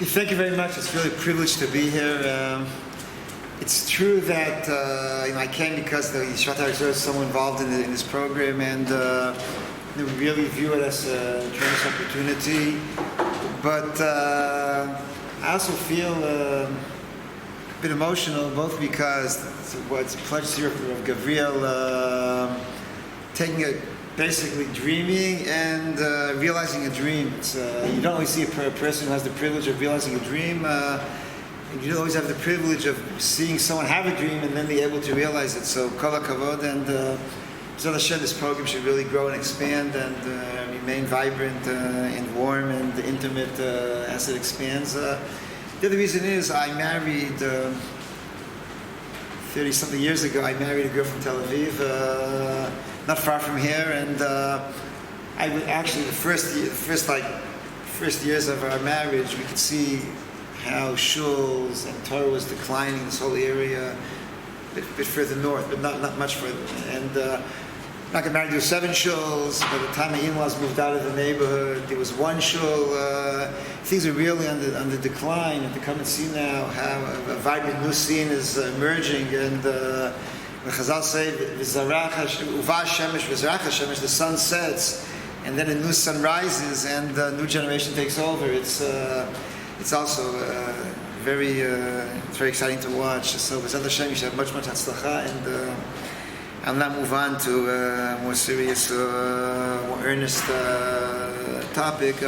Thank you very much. It's really a privilege to be here. It's true that I came because the Yeshivat is so involved in this program, and we really view it as a tremendous opportunity. But I also feel a bit emotional, both because it's a pleasure to hear of Gabriel basically dreaming and realizing a dream. You don't always see a person who has the privilege of realizing a dream. You don't always have the privilege of seeing someone have a dream and then be able to realize it. So kol hakavod, and B'ezras Hashem, this program should really grow and expand and remain vibrant and warm and intimate as it expands. The other reason is I married 30-something years ago. I married a girl from Tel Aviv, not far from here, and I would actually the first years of our marriage, we could see how shuls and Torah was declining. This whole area, a bit further north, but not much further. And I got married to 7 shuls. By the time my in-laws moved out of the neighborhood, there was 1 shul. Things are really on the decline, and to come and see now how a vibrant new scene is emerging. And the Chazal say, the sun sets, and then a new sun rises, and a new generation takes over. It's also very exciting to watch. So, B'ezras Hashem, you should have much hatzlacha, and I'll now move on to a more serious, more earnest topic.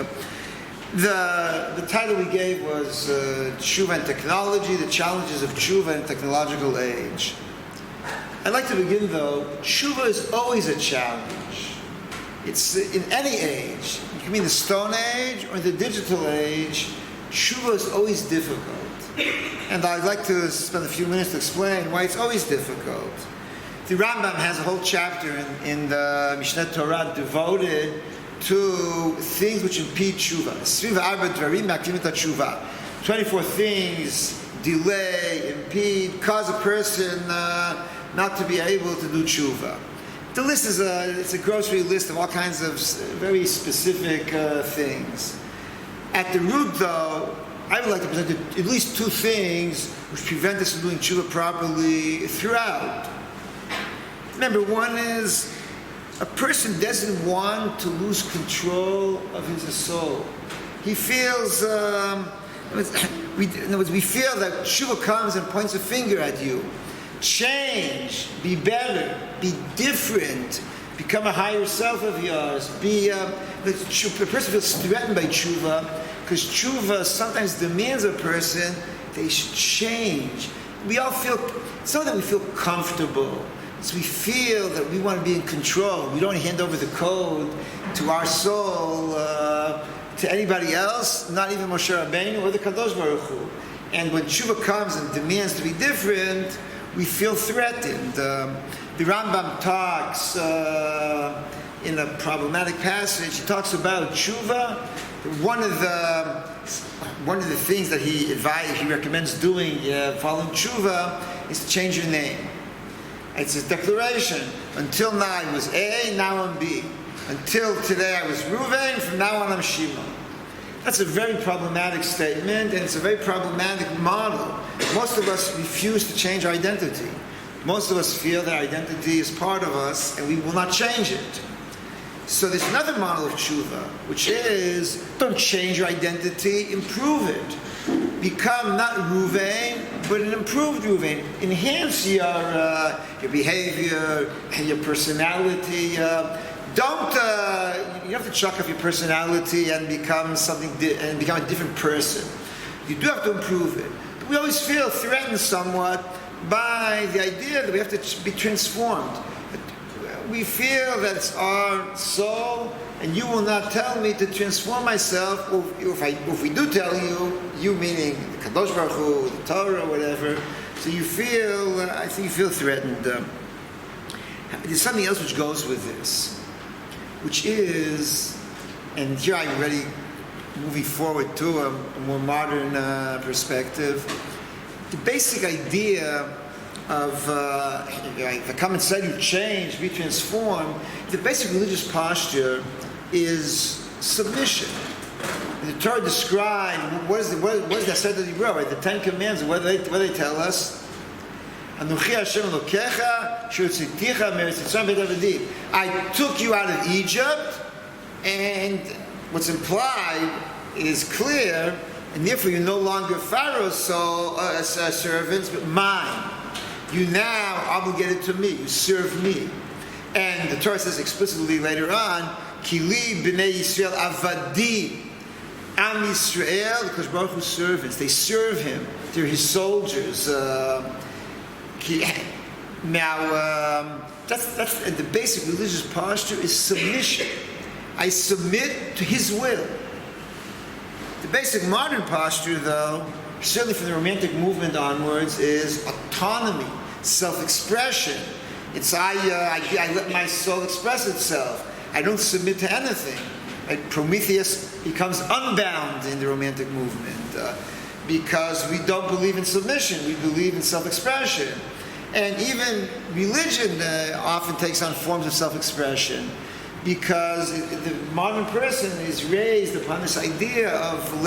The title we gave was Teshuva and Technology, the Challenges of Teshuva in Technological Age. I'd like to begin though, Teshuva is always a challenge. It's in any age. You can be in the Stone Age or the digital age, Teshuva is always difficult. And I'd like to spend a few minutes to explain why it's always difficult. The Rambam has a whole chapter in the Mishneh Torah devoted to things which impede Teshuva. 24 things delay, impede, cause a person not to be able to do Teshuva. The list is it's a grocery list of all kinds of very specific things. At the root, though, I would like to present at least 2 things which prevent us from doing Teshuva properly throughout. Remember, one is a person doesn't want to lose control of his soul. He feels, we feel that Teshuva comes and points a finger at you. Change, be better, be different, become a higher self of yours. The person feels threatened by Teshuva because Teshuva sometimes demands a person they should change. We all feel, sometimes we feel comfortable. So we feel that we want to be in control. We don't hand over the code to our soul to anybody else, not even Moshe Rabbeinu or the Kadosh Baruch Hu. And when Teshuva comes and demands to be different, we feel threatened. The Rambam talks in a problematic passage. He talks about Teshuva. One of the things that he recommends doing following Teshuva is to change your name. It's his declaration. Until now I was A, now I'm B. Until today I was Reuven, from now on I'm Shimon. That's a very problematic statement, and it's a very problematic model. Most of us refuse to change our identity. Most of us feel that our identity is part of us, and we will not change it. So there's another model of Teshuva, which is, don't change your identity, improve it. Become not Reuven, but an improved Reuven. Enhance your behavior and your personality. You don't have to chuck off your personality and become become a different person. You do have to improve it. But we always feel threatened somewhat by the idea that we have to be transformed. We feel that it's our soul, and you will not tell me to transform myself. Or if we do tell you, you meaning the Kadosh Baruch Hu, the Torah, whatever. So you feel, I think you feel threatened. There's something else which goes with this, which is, and here I'm already moving forward to a more modern perspective. The basic idea of the common said you change, be transformed. The basic religious posture is submission. the Torah describes what is that said that he wrote, right? The Ten Commandments. What do they tell us? Anuchi Hashem Elokecha shehotziticha me'eretz Mitzrayim beit avadim. I took you out of Egypt, and what's implied is clear, and therefore you're no longer Pharaoh's servants, but mine. You now obligated to me. You serve me. And the Torah says explicitly later on, Kili b'nei Yisrael avadim. Am Yisrael, because Baruch Hu's servants, they serve him. They're his soldiers. Now, that's the basic religious posture is submission. I submit to his will. The basic modern posture, though, certainly from the Romantic movement onwards, is autonomy, self-expression. It's I let my soul express itself. I don't submit to anything. Right? Prometheus becomes unbound in the Romantic movement because we don't believe in submission. We believe in self-expression. And even religion often takes on forms of self-expression because the modern person is raised upon this idea of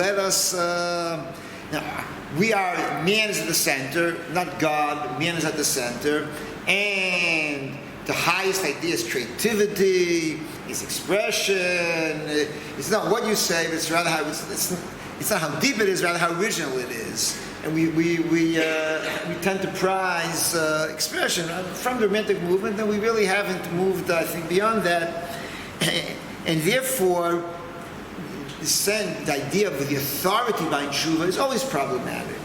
man is at the center, not God, but man is at the center, and the highest idea is creativity, is expression. It's not what you say, but it's rather how it's not how deep it is, rather how original it is. And we tend to prize expression from the Romantic movement, and we really haven't moved, I think, beyond that. And therefore, the idea of the authority behind Teshuva is always problematic.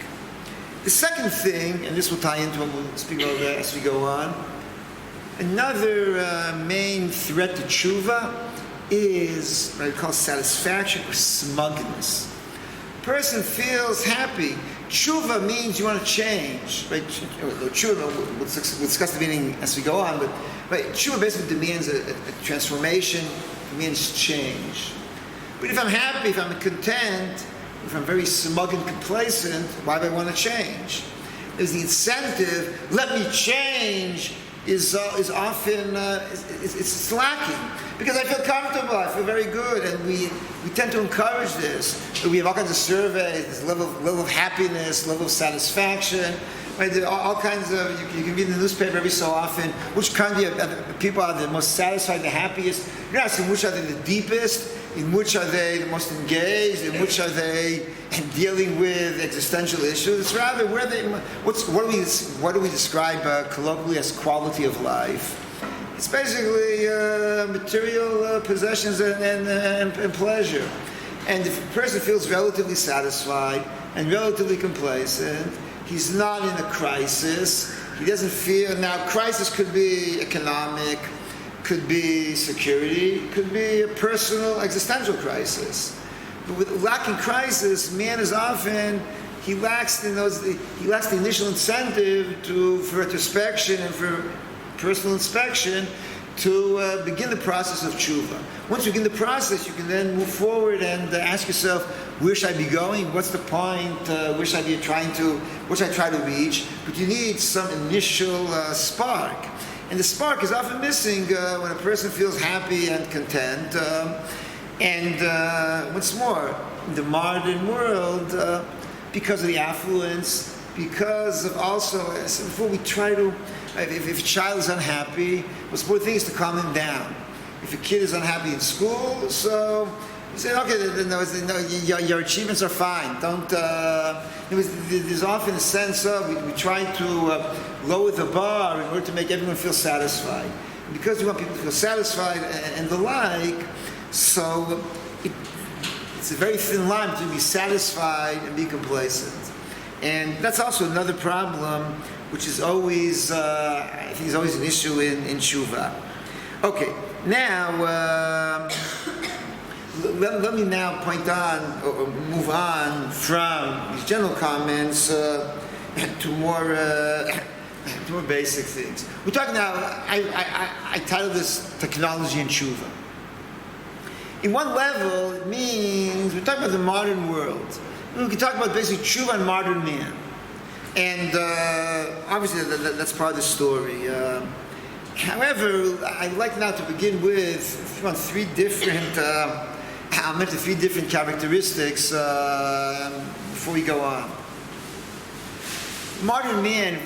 The second thing, and this will tie into what we'll speak about as we go on, another main threat to Teshuva is what I call satisfaction or smugness. A person feels happy. Teshuva means you want to change. Right? Teshuva, we'll discuss the meaning as we go on, but right, Teshuva basically demands a transformation, demands change. But if I'm happy, if I'm content, if I'm very smug and complacent, why do I want to change? There's the incentive, let me change, is often it's lacking because I feel comfortable, I feel very good, and we tend to encourage this. We have all kinds of surveys, this level of happiness, level of satisfaction. Right? There are all kinds of you can read in the newspaper every so often which kind of people are the most satisfied, the happiest. You're not asking which are they the deepest, in which are they the most engaged, in which are they dealing with existential issues. It's rather where they what do we describe colloquially as quality of life? It's basically material possessions and pleasure. And if a person feels relatively satisfied and relatively complacent, he's not in a crisis. He doesn't feel now. Crisis could be economic, could be security, could be a personal existential crisis. But with lacking crisis, man is often he lacks the initial incentive for introspection and for personal inspection to begin the process of Teshuva. Once you begin the process, you can then move forward and ask yourself, where should I be going? What's the point? Where should I try to reach? But you need some initial spark. And the spark is often missing when a person feels happy and content. And what's more, in the modern world, because of the affluence, because of also, as before we try to, if a child is unhappy, what's the important thing is to calm him down. If a kid is unhappy in school, so you say, okay, your achievements are fine. Don't. There's often a sense of we try to lower the bar in order to make everyone feel satisfied. And because we want people to feel satisfied and the like, so it's a very thin line between be satisfied and be complacent. And that's also another problem, which is always, I think, is always an issue in Teshuva. Okay, now let me now point on or move on from these general comments to more basic things. We're talking now. I titled this "Technology and Teshuva." In one level, it means we're talking about the modern world. We can talk about basically Teshuva and modern man. And obviously that's part of the story. However, I'd like now to begin with three different I'll mention 3 different characteristics before we go on. Modern man,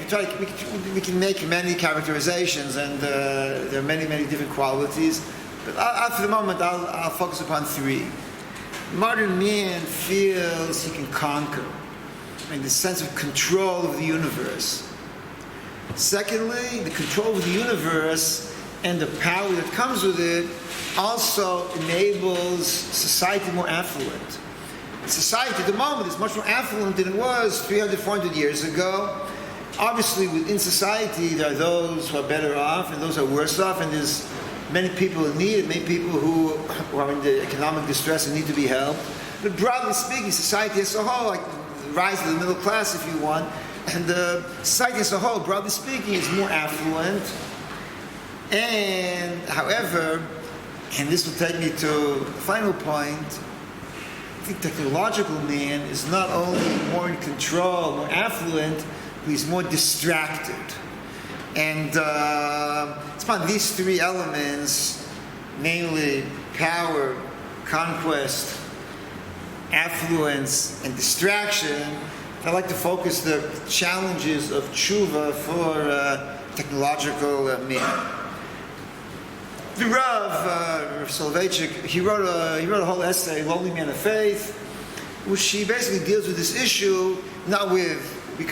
we can make many characterizations, and there are many different qualities. But for the moment, I'll focus upon 3. Modern man feels he can conquer, the sense of control of the universe. Secondly, the control of the universe and the power that comes with it also enables society more affluent. Society at the moment is much more affluent than it was 300, 400 years ago. Obviously, within society, there are those who are better off and those who are worse off, and there's many people in need, many people who are in the economic distress and need to be helped. But broadly speaking, society as a whole, like the rise of the middle class, if you want, and the society as a whole, broadly speaking, is more affluent. And, however, and this will take me to the final point, I think technological man is not only more in control, more affluent, but he's more distracted. And it's upon these 3 elements, namely power, conquest, affluence, and distraction, I'd like to focus the challenges of Teshuva for technological men. The Rav Soloveitchik, he wrote a whole essay, Lonely Man of Faith, which he basically deals with this issue, not with the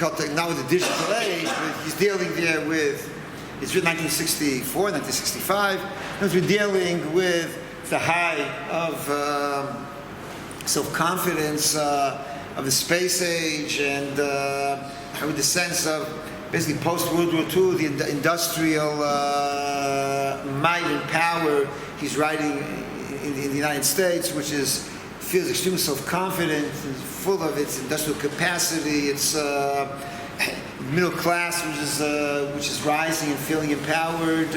digital age, but he's dealing there with, it's written 1964, 1965, and we're dealing with the high of self-confidence of the space age, and with the sense of basically post-World War II, the industrial might and power he's writing in the United States, which feels extremely self-confident, full of its industrial capacity, its middle class, which is rising and feeling empowered,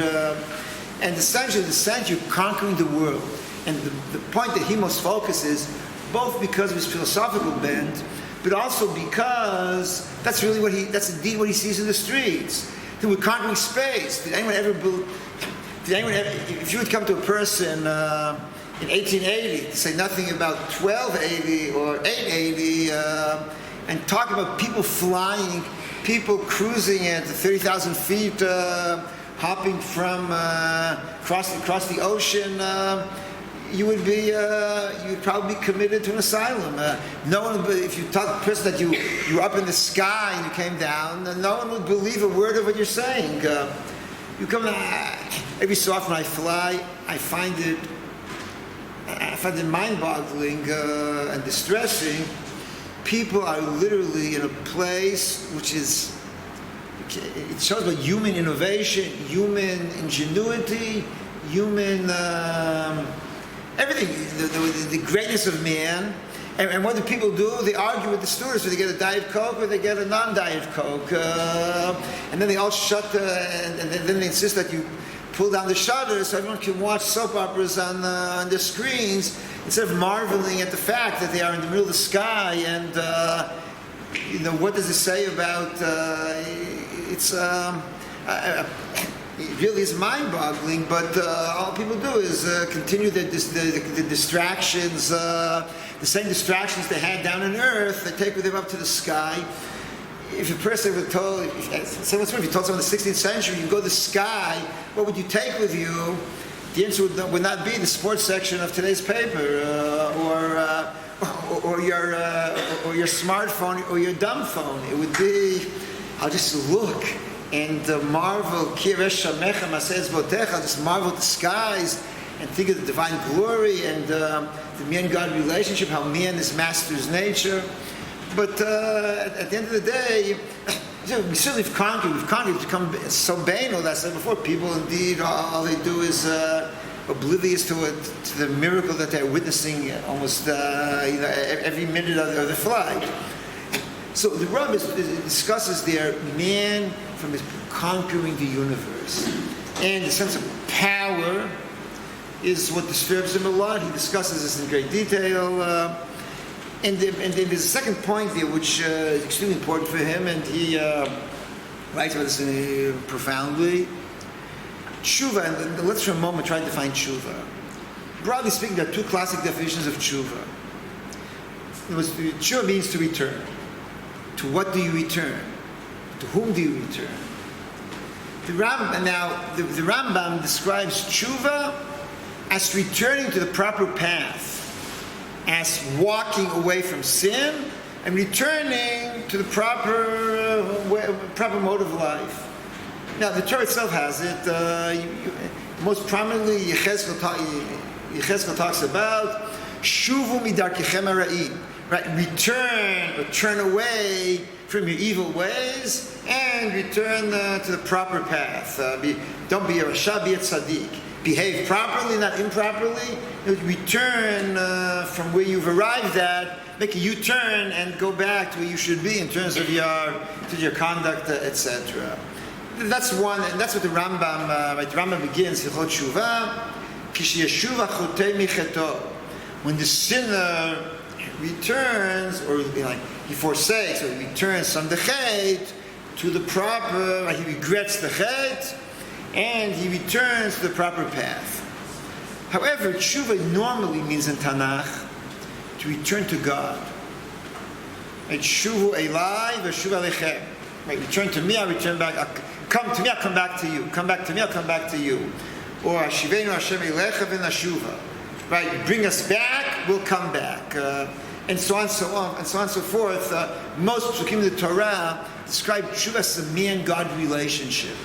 and essentially the sense you're conquering the world. And the point that he most focuses, both because of his philosophical bent, but also because that's indeed what he sees in the streets. That we're conquering space. Did anyone ever, if you would come to a person in 1880 to say nothing about 1280 or 880, and talk about people flying, people cruising at 30,000 feet, hopping from across the ocean, you would probably be committed to an asylum. No one would, if you tell the person that you were up in the sky and you came down, no one would believe a word of what you're saying. You come every so often I fly, I find it mind-boggling and distressing. People are literally in a place which is, it shows about human innovation, human ingenuity, human everything, the greatness of man. And what do people do? They argue with the stewards, whether they get a Diet Coke or they get a non-Diet Coke. And then they all shut and then they insist that you pull down the shutters so everyone can watch soap operas on their screens instead of marveling at the fact that they are in the middle of the sky. And what does it say about it really is mind-boggling, but all people do is continue the distractions, the same distractions they had down on Earth, they take with them up to the sky. If a person were told, if you told someone in the 16th century, you go to the sky, what would you take with you? The answer would not be the sports section of today's paper, or your smartphone, or your dumb phone. It would be, I'll just look and marvel, I'll just marvel at the skies and think of the divine glory and the man-God relationship, how man is master's nature. But at the end of the day, we certainly have conquered. We've become so banal, as I said before. People, indeed, all they do is oblivious to the miracle that they're witnessing almost every minute of the flight. So the Rav discusses there man from his conquering the universe. And the sense of power is what disturbs him a lot. He discusses this in great detail. And then there's a second point there which is extremely important for him, and he writes about this profoundly. Teshuva, and let's for a moment try to define Teshuva. Broadly speaking, there are two classic definitions of tshuva. Tshuva means to return. To what do you return? To whom do you return? The Rambam describes tshuva as returning to the proper path, as walking away from sin and returning to the proper mode of life. Now, the Torah itself has it. Most prominently, Yechezkel talks about shuvu midarkechem hara'im, right? Return or turn away from your evil ways and return to the proper path. Don't be a rasha, be a tzaddik. Behave properly, not improperly. Return from where you've arrived at, make a U-turn and go back to where you should be in terms of your conduct, etc. That's one, and that's what the Rambam, the Rambam begins, Hilchot Teshuva, Kishiyeshuva chotei micheto. When the sinner returns, or he forsakes, or he returns from the chet to the proper, he regrets the chet, and he returns to the proper path. However, Teshuva normally means in Tanakh to return to God. Teshuvu elai v'shuv alechem. Return to me, I return back. Come to me, I'll come back to you. Come back to me, I'll come back to you. Or Hashivenu Hashem elecha v'nashuva. Right, bring us back, we'll come back. And so on, so on, and so on and so forth. Most psukim of the Torah describe Teshuva as a man-God relationship.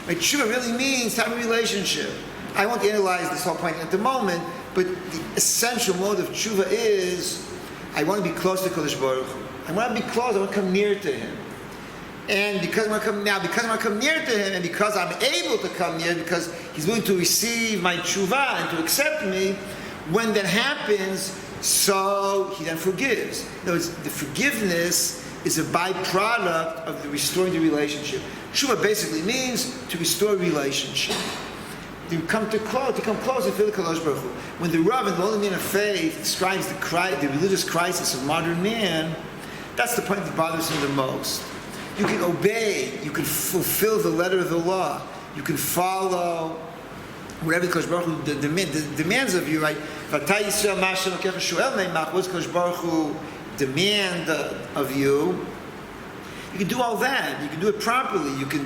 Right, Teshuva really means to have a relationship. I won't analyze this whole point at the moment, but the essential mode of Teshuva is I want to be close to Kodesh Baruch Hu. I want to be close, I want to come near to Him. And because I want to come near to Him, and because I'm able to come near, because He's willing to receive my tshuva and to accept me, when that happens, so He then forgives. In other words, the forgiveness is a byproduct of the restoring the relationship. Tshuva basically means to restore a relationship. To come close to feel the Kodesh Baruch Hu. When the Rav and the Holy Man of Faith describes the religious crisis of modern man, that's the point that bothers him the most. You can obey, you can fulfill the letter of the law, you can follow whatever Kodesh Baruch Hu demands of you, right? What does Kodesh Baruch Hu demand of you? You can do all that. You can do it properly. You can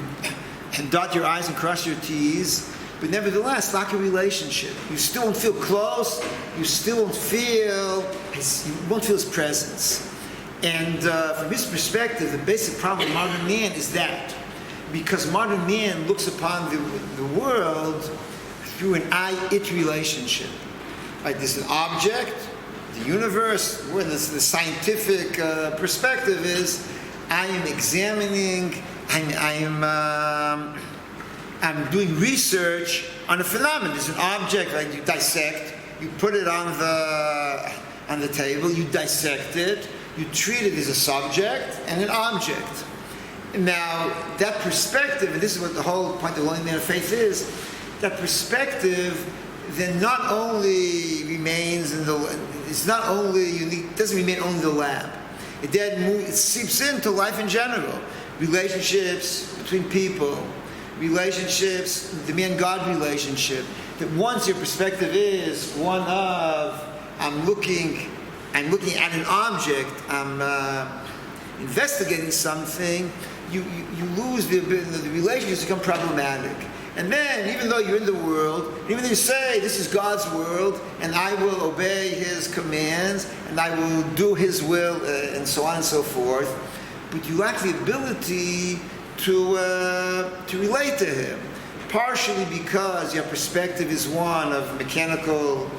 dot your I's and cross your T's, but nevertheless, lack a relationship. You still won't feel close. You still won't feel His presence. And from his perspective, the basic problem of modern man is that. Because modern man looks upon the world through an I-it relationship. Right? There's an object, the universe, where the scientific perspective is, I am examining, I'm doing research on a phenomenon. There's an object, right? You dissect, you put it on the table, you dissect it, you treat it as a subject and an object. Now, that perspective, and this is what the whole point of the Holy Man of Faith is, that perspective then not only remains it's not only unique, doesn't remain only in the lab. It seeps into life in general. Relationships between people, relationships, the man-God relationship. That once your perspective is one of, I'm looking at an object, I'm investigating something, you lose the relationships become problematic. And then, even though you're in the world, even though you say, this is God's world, and I will obey His commands, and I will do His will, and so on and so forth, but you lack the ability to relate to Him. Partially because your perspective is one of mechanical,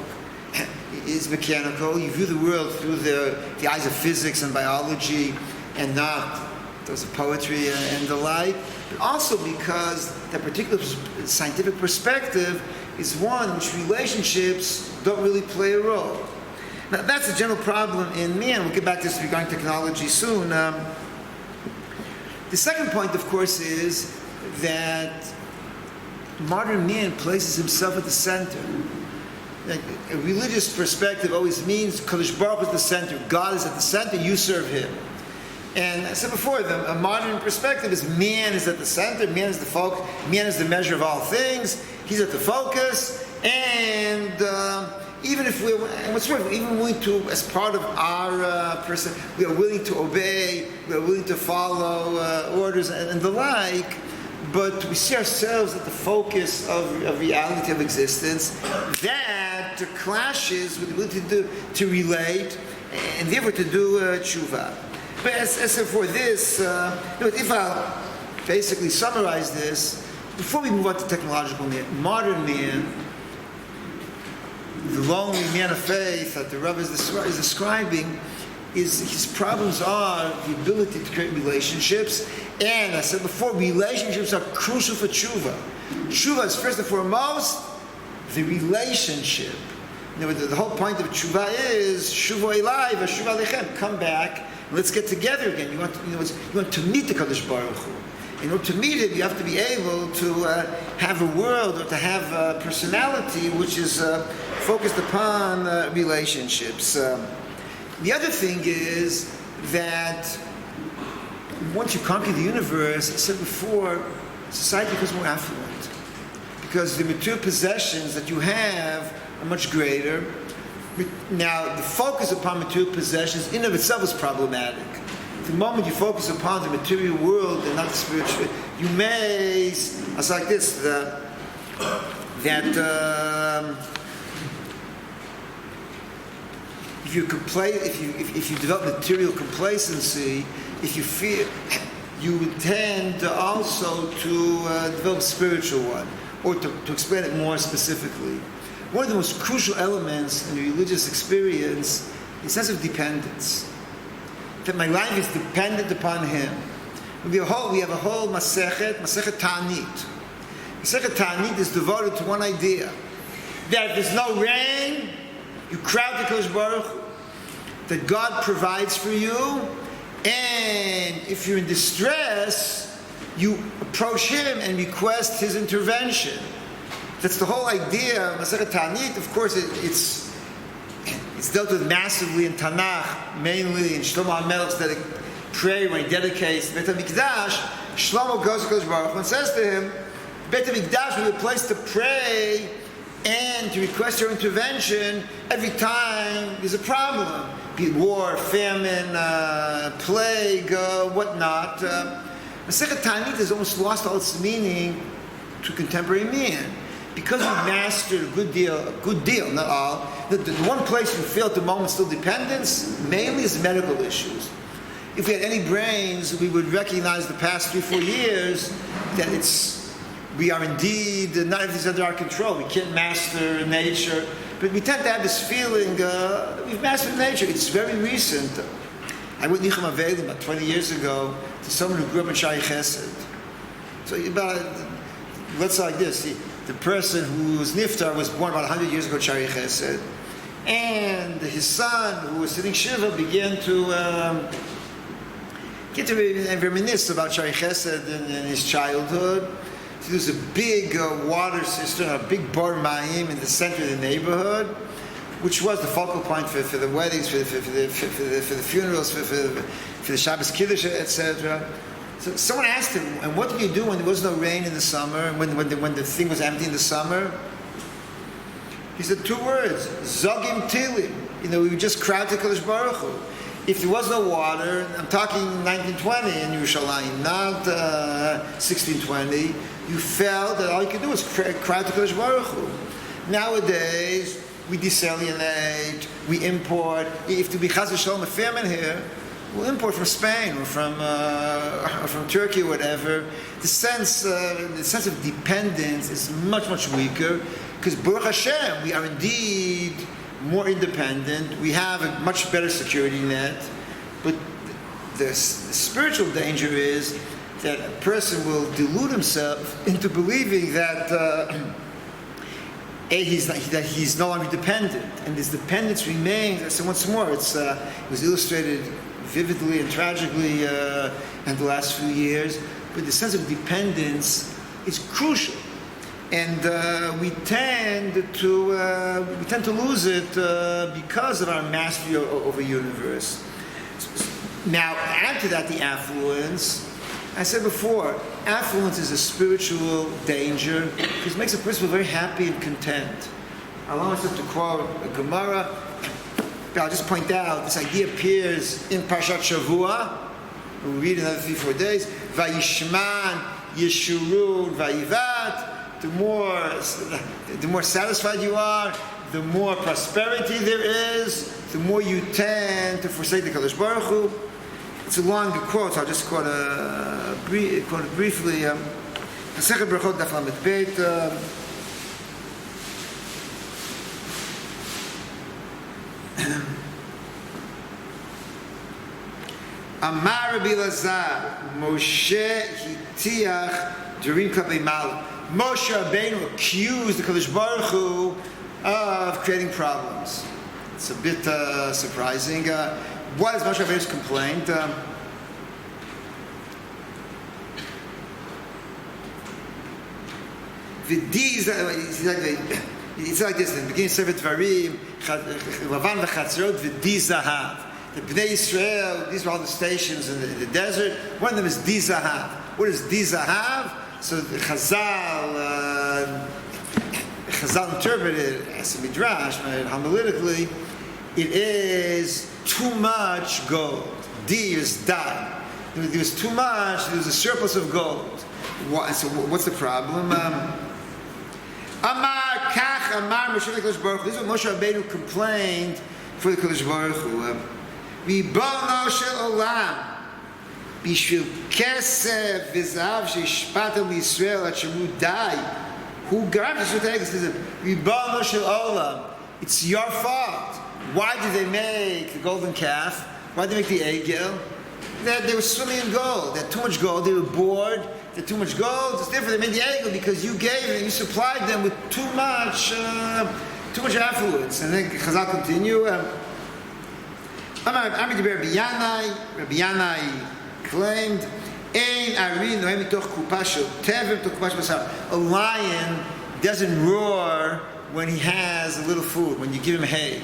you view the world through the eyes of physics and biology, and not those of poetry and the like, but also because that particular scientific perspective is one in which relationships don't really play a role. Now, that's a general problem in man. We'll get back to this regarding technology soon. The second point, of course, is that modern man places himself at the center. A religious perspective always means Kodesh Baruch Hu is the center. God is at the center, you serve Him. And I said before, a modern perspective is man is at the center, man is the measure of all things, He's at the focus, And even if we're, and what's more, we're even willing to, as part of our person, we are willing to obey, we are willing to follow orders and the like, but we see ourselves at the focus of reality of existence. That clashes with the ability to relate and therefore to do Teshuva. But as for this, if I'll basically summarize this, before we move on to technological man, modern man, the lonely man of faith that the Rav is describing, his problems are the ability to create relationships. And I said before, relationships are crucial for Teshuva. Teshuva is first and foremost the relationship. The whole point of Teshuva is Shuva Elai v'Shuva Lechem. Come back and let's get together again. You want to meet the Kadosh Baruch Hu. In order to meet him, you have to be able to have a world or to have a personality which is focused upon relationships. The other thing is that once you conquer the universe, I said before, society becomes more affluent because the material possessions that you have are much greater. Now, the focus upon material possessions in and of itself is problematic. The moment you focus upon the material world and not the spiritual, you may, it's like this, if you develop material complacency, if you feel, you tend also to develop spiritual one, or to explain it more specifically. One of the most crucial elements in the religious experience is a sense of dependence. That my life is dependent upon Him. We have a whole Masechet Ta'anit. Masechet Ta'anit is devoted to one idea: that if there's no rain, you crowd the Kodesh Baruch Hu, that God provides for you, and if you're in distress, you approach Him and request His intervention. That's the whole idea of Masechet Ta'anit. Of course, it's dealt with massively in Tanakh, mainly in Shlomo HaMelech's prayer when he dedicates Beit HaMikdash. Shlomo goes to Kodesh Baruch Hu and says to him, Beit HaMikdash will be a place to pray and to request your intervention every time there's a problem, be it war, famine, plague, whatnot. Masechet Ta'anit has almost lost all its meaning to contemporary man. Because we mastered a good deal, not all, the one place we feel at the moment still dependence, mainly is medical issues. If we had any brains, we would recognize the past 3-4 years that we are indeed, not everything's under our control. We can't master nature, but we tend to have this feeling, we've mastered nature. It's very recent. I went Nichem Avelim about 20 years ago to someone who grew up in Shai Chesed. So let's say like this. The person whose niftar was born about 100 years ago, Shari Chesed, and his son, who was sitting Shiva, began to reminisce about Shari Chesed in his childhood. So there was a big water cistern, a big bar mayim in the center of the neighborhood, which was the focal point for the weddings, for the funerals, for the Shabbos Kiddush, etc. So someone asked him, and what did you do when there was no rain in the summer, and when the thing was empty in the summer? He said 2 words, Zogim Tilim. We would just crowd to Kodesh Baruch Hu. If there was no water, I'm talking 1920 in Yerushalayim, not 1620, you felt that all you could do was crowd to Kodesh Baruch Hu. Nowadays, we desalinate, we import. If there be Chaz v'Shalom a famine here, we'll import from Spain or from Turkey or whatever. The sense of dependence is much, much weaker because Baruch Hashem, we are indeed more independent. We have a much better security net. But the spiritual danger is that a person will delude himself into believing that he's no longer dependent, and this dependence remains. So once more, it was illustrated vividly and tragically in the last few years, but the sense of dependence is crucial, and we tend to lose it because of our mastery over the universe. Now, add to that the affluence. I said before, affluence is a spiritual danger because it makes a person feel very happy and content. I want us to quote a Gemara. I'll just point out, this idea appears in Parshat Shavua. We'll read another 3-4 days. Vayishman, Yeshurun, Vayivat. The more satisfied you are, the more prosperity there is, the more you tend to forsake the Kadosh Baruch Hu. It's a long quote, so I'll just quote it briefly. Masechet Brachot Daf Lamed Bet. Amar Rabbi Lazar, Moshe hitiach durim kavei mal. Moshe Rabbeinu accused the Kadosh Baruch Hu of creating problems. It's a bit surprising. What is Moshe Rabbeinu's complaint? It's like this. In the beginning of Sefer Dvarim, Lavan v'chatzerot v'di zahav. The Bnei Yisrael, these were all the stations in the desert. One of them is Di Zahav. What is Di Zahav? So the Chazal interpreted as a midrash, analytically, it is too much gold. Di is dai. There was too much, there was a surplus of gold. So what's the problem? Amar kach amar Moshe L'Kadosh Baruch Hu. This is what Moshe Rabbeinu complained for the Kadosh Baruch Hu. Ribono shel olam, bishvil kesef v'zahav sheishpatem l'Yisrael at shemu dai. Who grabbed this with the eggs? Ribono shel olam. It's your fault. Why did they make the golden calf? Why did they make the egel? They were swimming in gold. They had too much gold. They were bored. They had too much gold. It's different. They made the egel because you gave them, you supplied them with too much affluence. And then Chazal continue. Rabbi Yanai claimed, a lion doesn't roar when he has a little food, when you give him hay.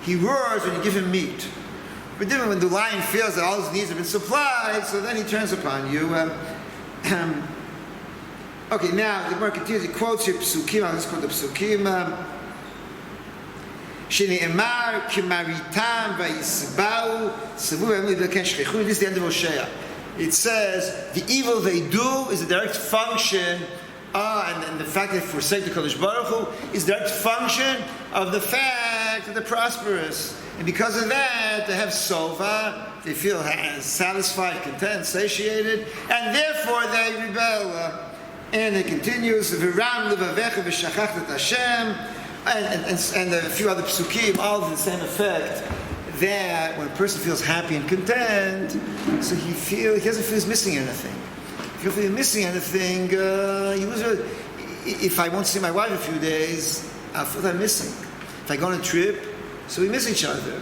He roars when you give him meat. But then when the lion feels that all his needs have been supplied, so then he turns upon you. Okay, now the Gemara continues. He quotes here Psukim. Let's quote the Psukim. Shneimar kimaritam vayisbau savu emli b'ken shchechun. This is the end of Hosea. It says the evil they do is a direct function, and the fact that they forsake the Kadosh Baruch Hu is a direct function of the fact that they're prosperous, and because of that they have sova. They feel satisfied, content, satiated, and therefore they rebel. And it continues, V'ram levavecha v'shachachta Hashem, and a few other psukim, all of the same effect, that when a person feels happy and content, so he doesn't feel he's missing anything. If you feel he's missing anything, if I won't see my wife a few days, I'll feel that I'm missing. If I go on a trip, so we miss each other.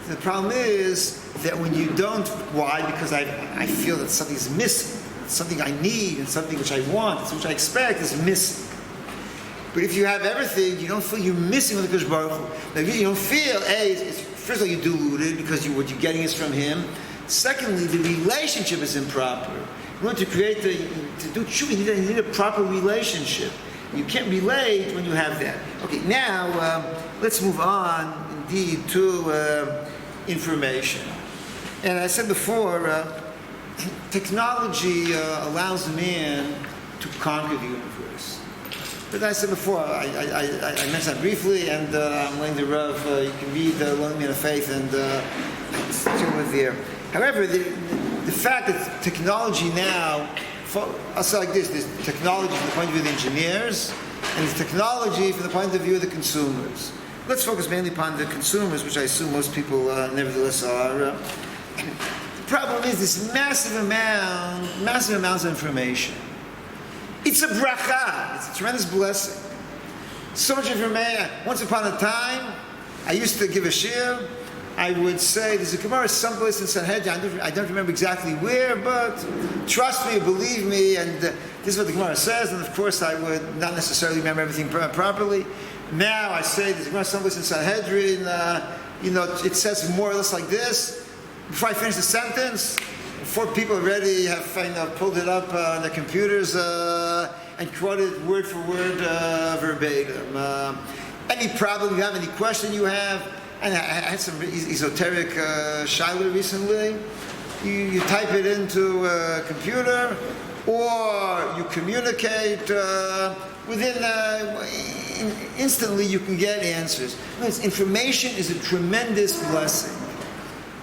The problem is that when you don't, why? Because I feel that something's missing. Something I need and something which I want, something which I expect is missing. But if you have everything, you don't feel you're missing with the Kodesh Baruch Hu. Now, you don't feel, first of all, you're deluded because what you're getting is from Him. Secondly, the relationship is improper. In order to do tshuva, you need a proper relationship. You can't relate when you have that. Okay, now let's move on, indeed, to information. And I said before, technology allows man to conquer the universe. But I said before, I mentioned that briefly, and I'm laying the Rav. You can read Learning Man of Faith and still with there. However, the fact that technology now, I'll say like this: there's technology from the point of view of the engineers, and there's technology from the point of view of the consumers. Let's focus mainly upon the consumers, which I assume most people nevertheless are. The problem is this massive amounts of information. It's a bracha. It's a tremendous blessing. So much information. Once upon a time, I used to give a shiur. I would say, there's a Gemara someplace in Sanhedrin. I don't remember exactly where, but trust me, believe me, and this is what the Gemara says, and of course I would not necessarily remember everything properly. Now I say, there's a Gemara someplace in Sanhedrin, it says more or less like this. Before I finish the sentence, 4 people already have pulled it up on their computers and quoted word for word verbatim. Any problem you have, any question you have, and I had some esoteric shiloh recently. You type it into a computer, or you communicate instantly you can get answers. Information is a tremendous blessing,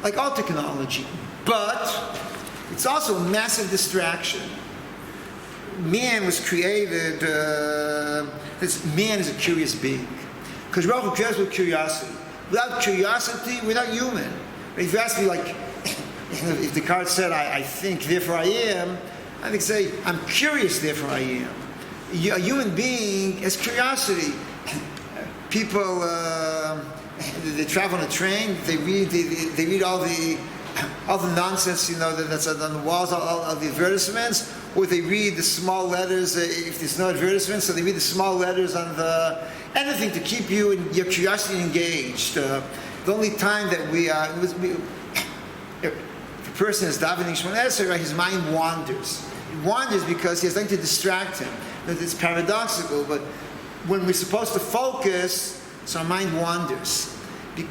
like all technology, but it's also a massive distraction. Man was created, man is a curious being. Because Baruch Hu created us with curiosity. Without curiosity, we're not human. If you ask me, like, if Descartes said, I think, therefore I am, I would say, I'm curious, therefore I am. A human being has curiosity. People, they travel on a train, they read all the nonsense, that's on the walls, all the advertisements, or they read the small letters, if there's no advertisements, so they read the small letters on anything to keep you and your curiosity engaged. The only time that if a person is davening Shemona Esrei, right, his mind wanders. It wanders because he has nothing to distract him. It's paradoxical, but when we're supposed to focus, so our mind wanders.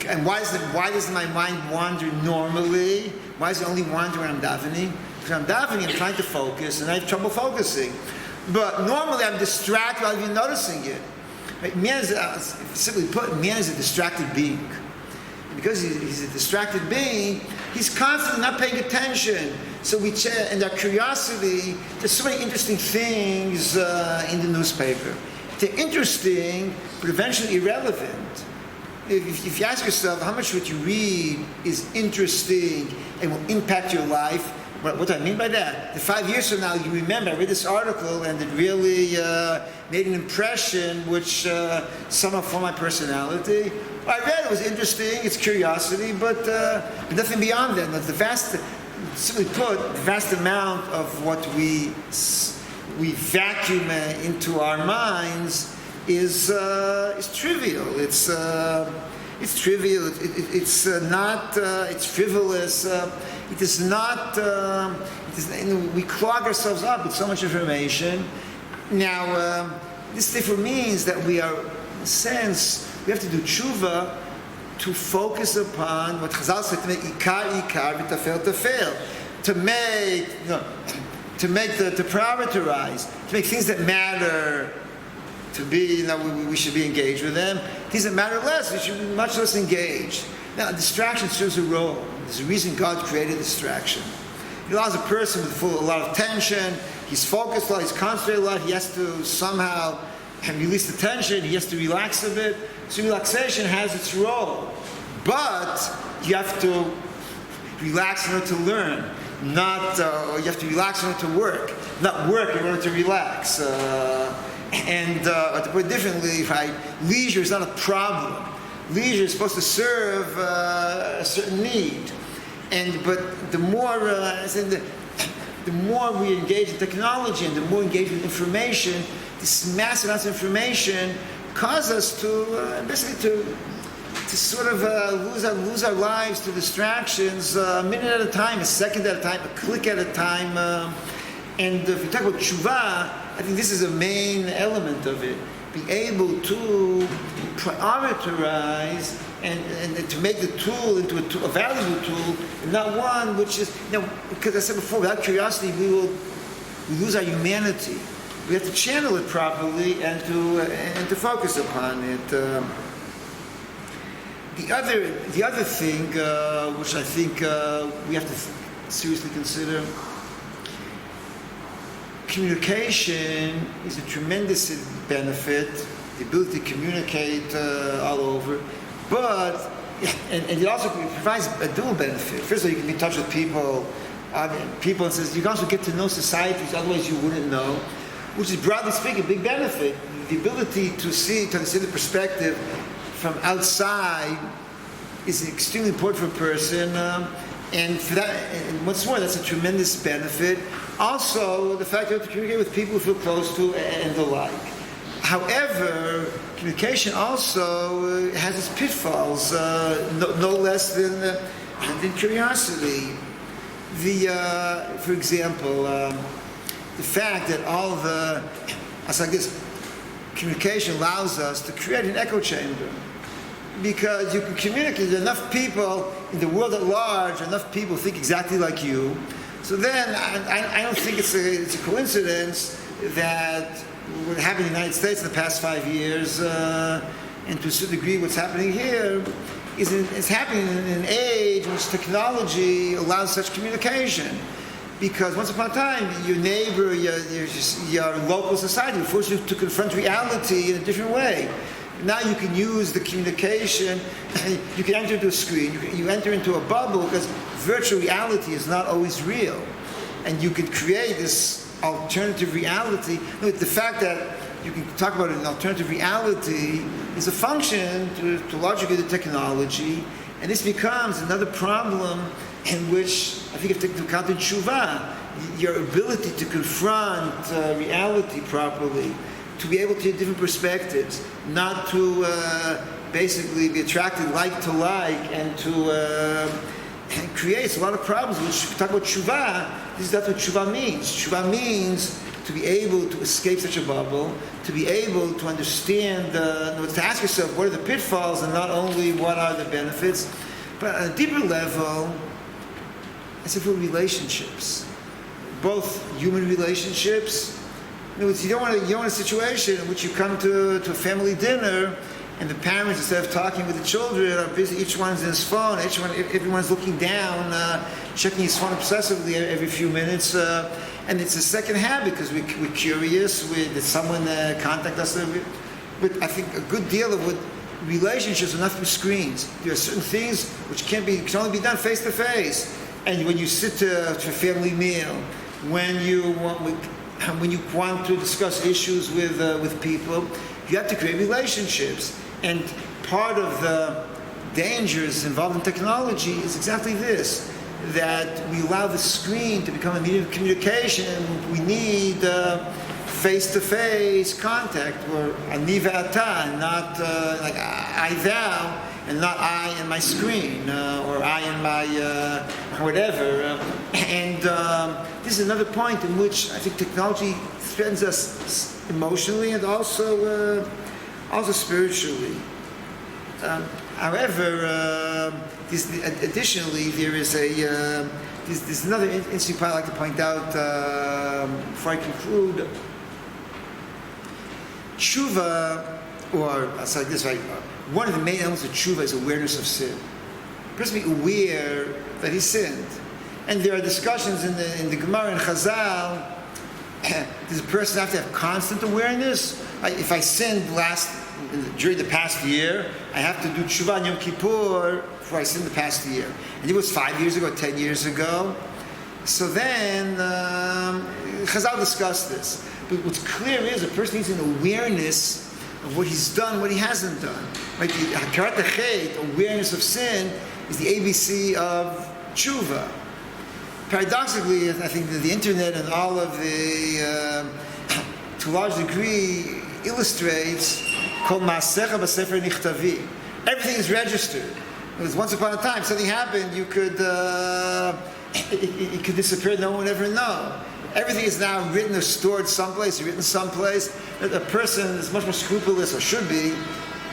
And why doesn't my mind wander normally? Why does it only wander when I'm davening? Because I'm davening, I'm trying to focus, and I have trouble focusing. But normally I'm distracted without even noticing it. Right? Man is, simply put, man is a distracted being. And because he's a distracted being, he's constantly not paying attention. So and our curiosity, there's so many interesting things in the newspaper. They're interesting, but eventually irrelevant. If you ask yourself how much what you read is interesting and will impact your life, what do I mean by that? That 5 years from now you remember, I read this article and it really made an impression which somewhat formed my personality. I read it was interesting, it's curiosity, but nothing beyond that. Simply put, the vast amount of what we vacuum into our minds is trivial. It's trivial. It's not. It's frivolous. It is not. We clog ourselves up with so much information. Now, this therefore means that we are, in a sense, we have to do tshuva to focus upon what Chazal said, to make ikar v'tafel tafel, to prioritize, to make things that matter. To be, we should be engaged with them. Things that matter less, we should be much less engaged. Now, distraction serves a role. There's a reason God created distraction. He allows a person with a lot of tension. He's focused a lot, he's concentrated a lot. He has to somehow release the tension. He has to relax a bit. So relaxation has its role. But you have to relax in order to learn. You have to relax in order to work. Not work in order to relax. And to put it differently, leisure is not a problem. Leisure is supposed to serve a certain need. But the more we engage in technology and the more we engage with information, this massive amount of information causes us to basically to sort of lose our lives to distractions a minute at a time, a second at a time, a click at a time. And if we talk about tshuva, I think this is a main element of it. Be able to prioritize and to make the tool into a valuable tool, and not one which is, because I said before, without curiosity we lose our humanity. We have to channel it properly and to focus upon it. The other thing which I think we have to seriously consider. Communication is a tremendous benefit, the ability to communicate all over, but it also provides a dual benefit. First of all, you can be in touch with people, and says you can also get to know society, which otherwise you wouldn't know, which is broadly speaking a big benefit. The ability to understand the perspective from outside is extremely important for a person. And for that, and what's more, that's a tremendous benefit. Also, the fact that you have to communicate with people who feel close to and the like. However, communication also has its pitfalls, no less than curiosity. For example, the fact that all of the, it's like this, communication allows us to create an echo chamber. Because you can communicate with enough people in the world at large, enough people think exactly like you. So then, I don't think it's a coincidence that what happened in the United States in the past 5 years, and to a certain degree what's happening here, is happening in an age in which technology allows such communication. Because once upon a time, your neighbor, your local society will force you to confront reality in a different way. Now you can use the communication, you can enter into a screen, you enter into a bubble, because virtual reality is not always real. And you can create this alternative reality. The fact that you can talk about an alternative reality is a function, to a large degree, of the technology. And this becomes another problem in which I think you have to take into account in Teshuva, your ability to confront reality properly, to be able to have different perspectives, not to basically be attracted like to like, and to and creates a lot of problems. When we talk about Teshuva, this is not what Teshuva means. Teshuva means to be able to escape such a bubble, to be able to understand, to ask yourself what are the pitfalls and not only what are the benefits, but on a deeper level, I say for relationships, both human relationships. In other words, you don't want a situation in which you come to a family dinner and the parents, instead of talking with the children, are busy. Each one's in his phone. Everyone's looking down, checking his phone obsessively every few minutes. And it's a second habit because we're curious. Did someone contact us? But I think a good deal of what relationships are not through screens. There are certain things which can only be done face to face. And when you sit to a family meal, when you want to discuss issues with people, you have to create relationships. And part of the dangers involved in technology is exactly this, that we allow the screen to become a medium of communication. We need face-to-face contact, or ani ve'ata, not like I thou, and not I and my screen, or I and my whatever. And this is another point in which I think technology threatens us emotionally and also spiritually. However, additionally, there is there's another interesting point I'd like to point out before I conclude. Teshuva, or I'll say like this, right? One of the main elements of Teshuva is awareness of sin. The person be aware that he sinned. And there are discussions in the Gemara and Chazal. Does a person have to have constant awareness? If I sinned during the past year, I have to do Teshuva on Yom Kippur before I sinned the past year. And it was 5 years ago, 10 years ago. So then, Chazal discussed this. But what's clear is a person needs an awareness of what he's done, what he hasn't done. Right? The Hakarat Chet, awareness of sin, is the ABC of Teshuva. Paradoxically, I think that the internet and all of the, to a large degree, illustrates called Ma'asecha B'Sefer Nichtavi. Everything is registered. Because once upon a time, something happened, it could disappear, no one would ever know. Everything is now written or stored someplace, written someplace. A person is much more scrupulous, or should be,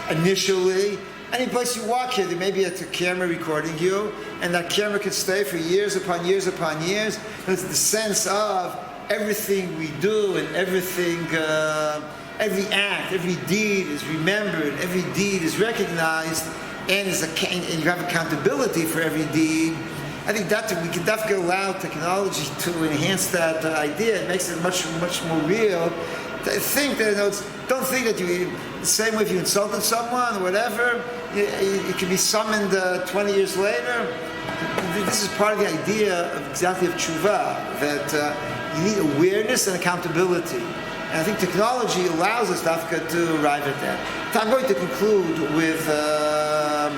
initially. Any place you walk here, there may be a camera recording you, and that camera can stay for years upon years upon years. It's the sense of everything we do and everything, every act, every deed is remembered, every deed is recognized, and you have accountability for every deed. I think that we can definitely allow technology to enhance that idea. It makes it much more real. Don't think that the same way if you insulted someone or whatever, it can be summoned 20 years later. This is part of the idea of exactly of Teshuva, that you need awareness and accountability. And I think technology allows us to arrive at that. So I'm going to conclude with a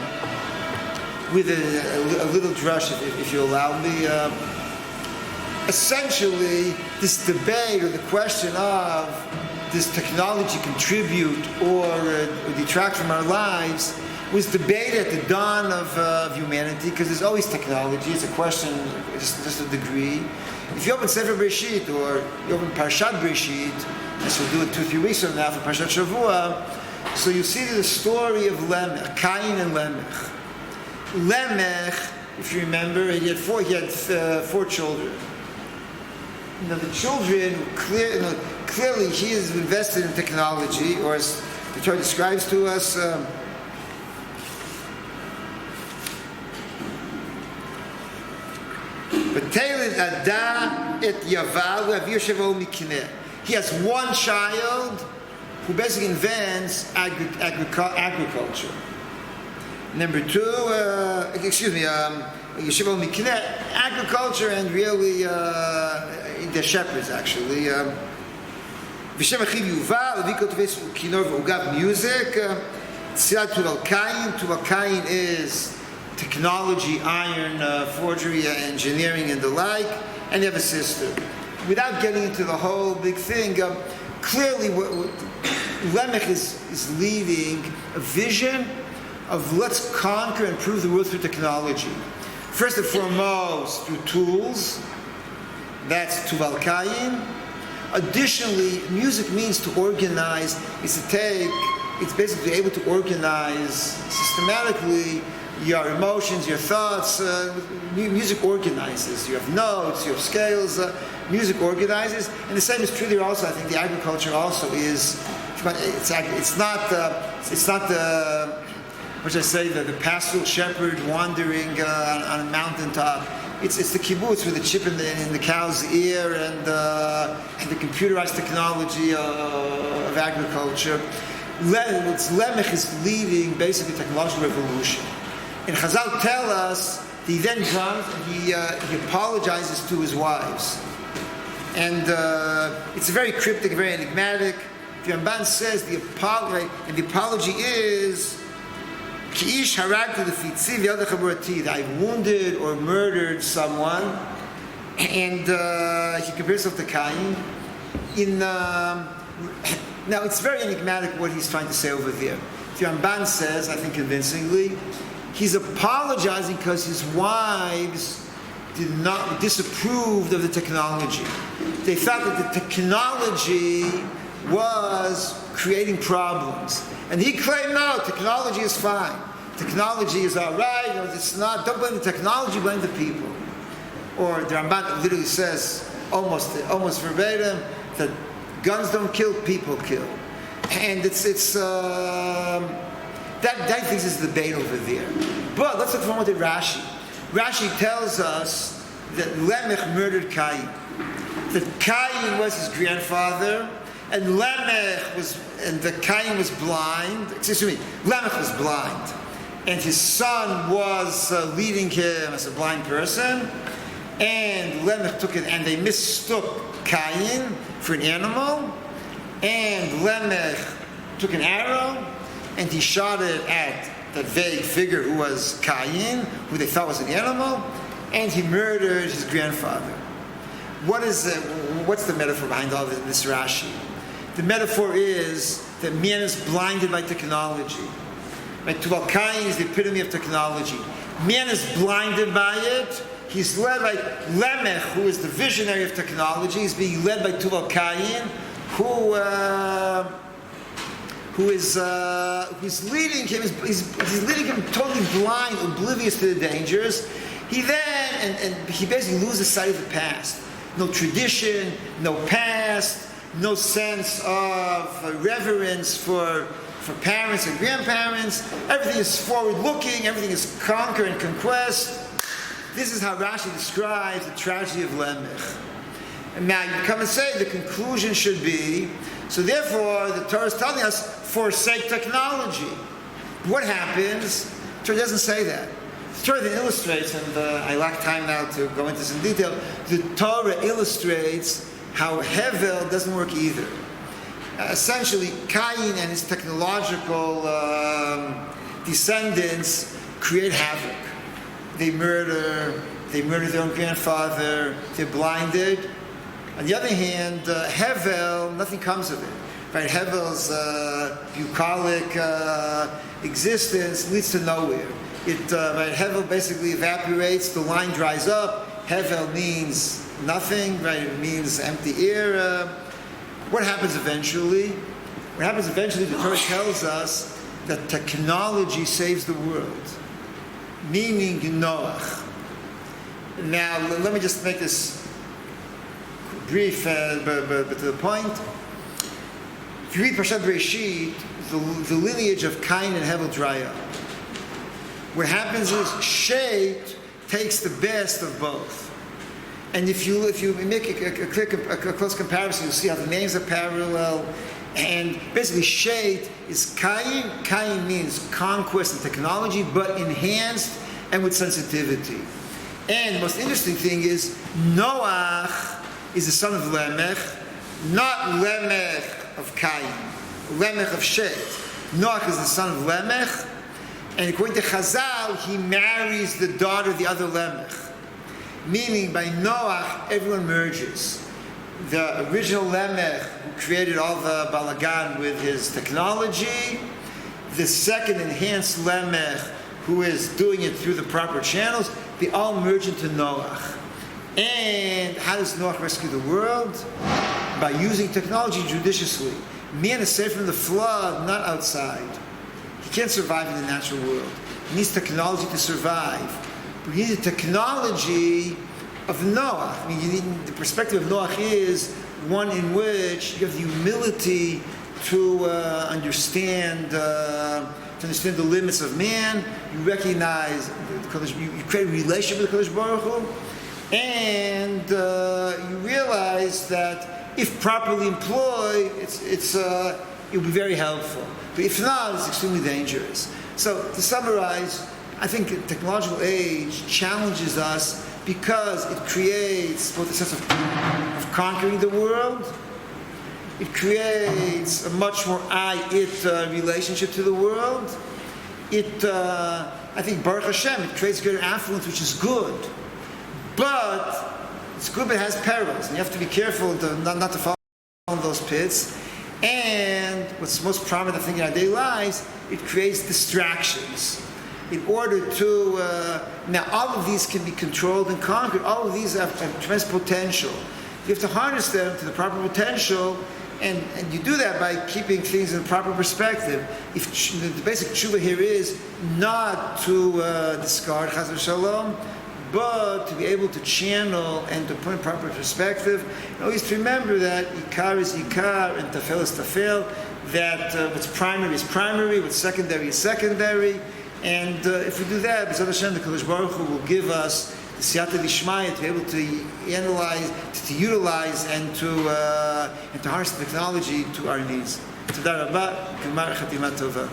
little drush, if you allow me. Essentially, this debate or the question of does technology contribute or detract from our lives was debated at the dawn of humanity, because there's always technology. It's a question, just a degree. If you open Sefer Bereshit, or you open Parshat Bereshit, as we'll do it 2-3 weeks from now for Parshat Shavua, so you see the story of Lamech, Cain and Lamech. Lamech, if you remember, he had four children. The children, clearly he is invested in technology, or as the Torah describes to us, he has one child who basically invents agriculture. Number two, agriculture, and really the shepherds actually. Music. Tuval Kain is technology, iron, forgery, engineering, and the like, and you have a sister. Without getting into the whole big thing, clearly Lamech is leading a vision of let's conquer and prove the world through technology. First and foremost, through tools. That's Tuval Kain. Additionally, music means to organize, it's basically able to organize systematically your emotions, your thoughts. Music organizes. You have notes, you have scales. Music organizes, and the same is true there also. I think the agriculture also is. It's not the what should I say, the pastoral shepherd wandering on a mountaintop. It's the kibbutz with the chip in the cow's ear and the computerized technology of agriculture. Lamech is leading basically technological revolution. And Chazal tell us that he then comes and he apologizes to his wives. And it's very cryptic, very enigmatic. The Ramban says the apology is Ki'ish haragtu lefitzi v'yad chaburati, that I wounded or murdered someone, and he compares himself to Cain. Now it's very enigmatic what he's trying to say over there. The Ramban says, I think convincingly, he's apologizing because his wives disapproved of the technology. They thought that the technology was creating problems. And he claimed, no, technology is fine. Technology is all right. It's not. Don't blame the technology, blame the people. Or the Ramban literally says, almost verbatim, that guns don't kill, people kill. And that I think is the debate over there. But let's look forward to Rashi. Rashi tells us that Lamech murdered Cain. That Cain was his grandfather, and Cain was blind. Lamech was blind, and his son was leading him as a blind person. And Lamech took it, and they mistook Cain for an animal. And Lamech took an arrow, and he shot it at that vague figure who was Cain, who they thought was an animal, and he murdered his grandfather. What's the metaphor behind all this Rashi? The metaphor is that man is blinded by technology. Right? Tuval Kain is the epitome of technology. Man is blinded by it. He's led by Lamech, who is the visionary of technology. He's being led by Tuval Kain, who's leading him. He's leading him totally blind, oblivious to the dangers. He basically loses sight of the past. No tradition, no past, no sense of reverence for parents and grandparents. Everything is forward-looking. Everything is conquer and conquest. This is how Rashi describes the tragedy of Lamech. And now you come and say the conclusion should be, so therefore the Torah is telling us, forsake technology. What happens? The Torah doesn't say that. The Torah then illustrates, and I lack time now to go into some detail, the Torah illustrates how Hevel doesn't work either. Essentially, Cain and his technological descendants create havoc. They murder their own grandfather, they're blinded. On the other hand, Hevel, nothing comes of it. right, Hevel's bucolic existence leads to nowhere. Right, Hevel basically evaporates, the line dries up. Hevel means nothing, right? It means empty air. What happens eventually? What happens eventually, the Torah tells us that technology saves the world, meaning Noach. Now, let me just make this brief, but to the point. If you read Parshat Bereshit, the lineage of Cain and Hevel dry up. What happens is Shet takes the best of both. And if you make a close comparison, you'll see how the names are parallel. And basically, Shet is Cain. Cain means conquest and technology, but enhanced and with sensitivity. And the most interesting thing is, Noach is the son of Lamech, not Lamech of Cain, Lamech of Shet. Noach is the son of Lamech, and according to Chazal, he marries the daughter of the other Lamech. Meaning, by Noach, everyone merges. The original Lamech, who created all the balagan with his technology, the second enhanced Lamech, who is doing it through the proper channels, they all merge into Noach. And how does Noach rescue the world? By using technology judiciously. Man is saved from the flood, not outside. He can't survive in the natural world. He needs technology to survive. But he needs the technology of Noach. I mean, the perspective of Noach is one in which you have the humility to understand the limits of man. You recognize you create a relationship with the Kodesh Baruch Hu, and you realize that if properly employed, it will be very helpful. But if not, it's extremely dangerous. So to summarize, I think the technological age challenges us because it creates both a sense of conquering the world. It creates a much more I-it relationship to the world. I think Baruch Hashem, it creates greater affluence, which is good. But it's good, but it has perils. And you have to be careful not to fall in those pits. And what's most prominent, I think, in our daily lives, it creates distractions. In order to, now all of these can be controlled and conquered. All of these have tremendous potential. You have to harness them to the proper potential, and you do that by keeping things in proper perspective. If the basic tshuva here is not to discard chas v'shalom, but to be able to channel and to put in proper perspective. And always to remember that Ikar is Ikar and Tafel is Tafel, that what's primary is primary, what's secondary is secondary. And if we do that, B'ezrat Hashem, the Kodesh Baruch Hu will give us the siyata d'ishmaya to be able to analyze, to utilize, and to harness the technology to our needs. Toda rabba, Gemar Chatima Tova.